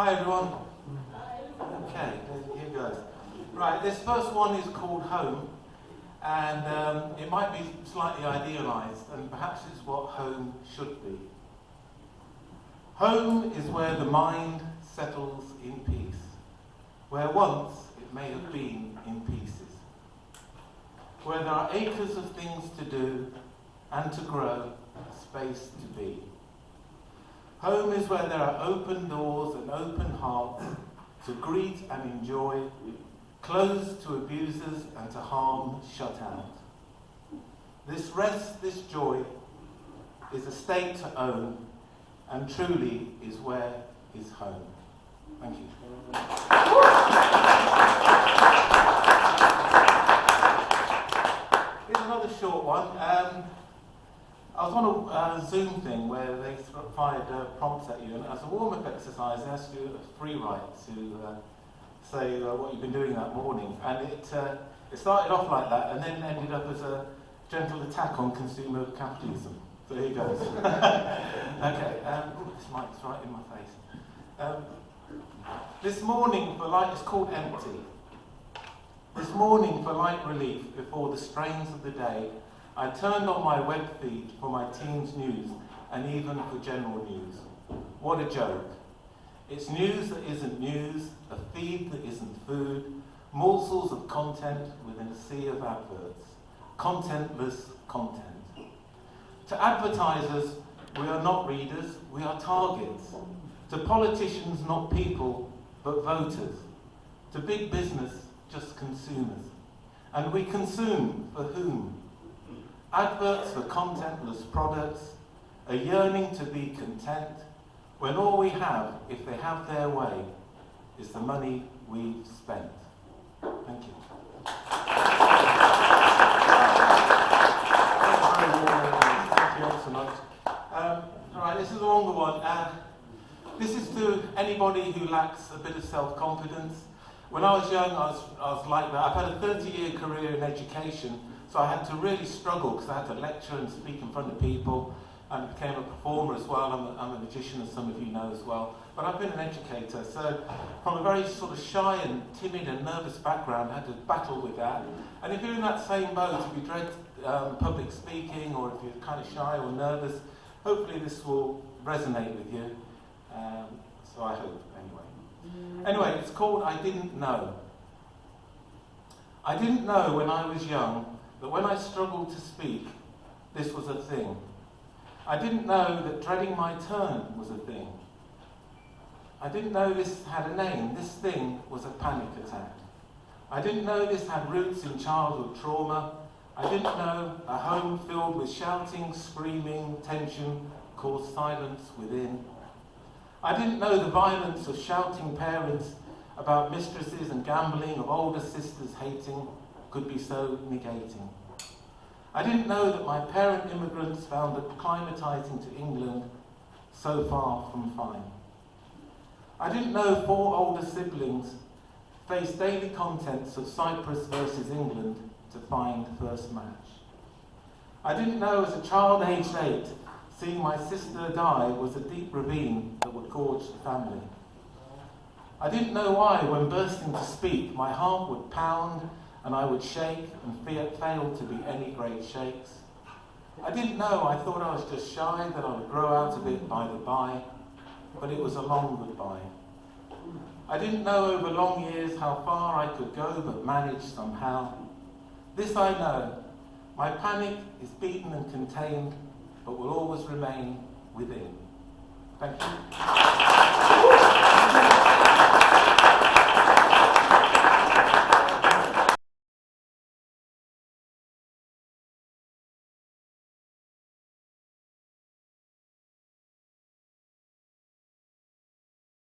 Hi everyone. Okay, here goes. Right, this first one is called Home, and it might be slightly idealised, and perhaps it's what home should be. Home is where the mind settles in peace, where once it may have been in pieces, where there are acres of things to do and to grow, space to be. Home is where there are open doors and open hearts to greet and enjoy, closed to abusers and to harm shut out. This rest, this joy, is a state to own, and truly is where is home. Thank you. Here's another short one. I was on a Zoom thing where they fired prompts at you, and as a warm-up exercise, they asked you a free write to say what you've been doing that morning. And it started off like that, and then ended up as a gentle attack on consumer capitalism. So here goes. Okay, this mic's right in my face. This morning for light, it's called Empty. This morning for light relief before the strains of the day, I turned on my web feed for my team's news and even for general news. What a joke. It's news that isn't news, a feed that isn't food, morsels of content within a sea of adverts. Contentless content. To advertisers, we are not readers, we are targets. To politicians, not people, but voters. To big business, just consumers. And we consume for whom? Adverts for contentless products, a yearning to be content, when all we have, if they have their way, is the money we've spent. Thank you. Thank you so much. Alright, this is a longer one. This is to anybody who lacks a bit of self-confidence. When I was young, I was like that. I've had a 30-year career in education, so I had to really struggle because I had to lecture and speak in front of people, and became a performer as well. I'm a magician, as some of you know as well. But I've been an educator, so from a very sort of shy and timid and nervous background, I had to battle with that. And if you're in that same boat, if you dread public speaking, or if you're kind of shy or nervous, hopefully this will resonate with you. So I hope, anyway. Anyway, it's called I Didn't Know. I didn't know when I was young that when I struggled to speak, this was a thing. I didn't know that dreading my turn was a thing. I didn't know this had a name. This thing was a panic attack. I didn't know this had roots in childhood trauma. I didn't know a home filled with shouting, screaming, tension caused silence within. I didn't know the violence of shouting parents about mistresses and gambling, of older sisters hating, could be so negating. I didn't know that my parent immigrants found acclimatizing to England so far from fine. I didn't know 4 older siblings faced daily contents of Cyprus versus England to find first match. I didn't know as a child aged 8, seeing my sister die was a deep ravine that would gorge the family. I didn't know why, when bursting to speak, my heart would pound and I would shake and fail to be any great shakes. I didn't know, I thought I was just shy, that I would grow out of it by the by, but it was a long goodbye. I didn't know over long years how far I could go but manage somehow. This I know, my panic is beaten and contained, but will always remain within. Thank you.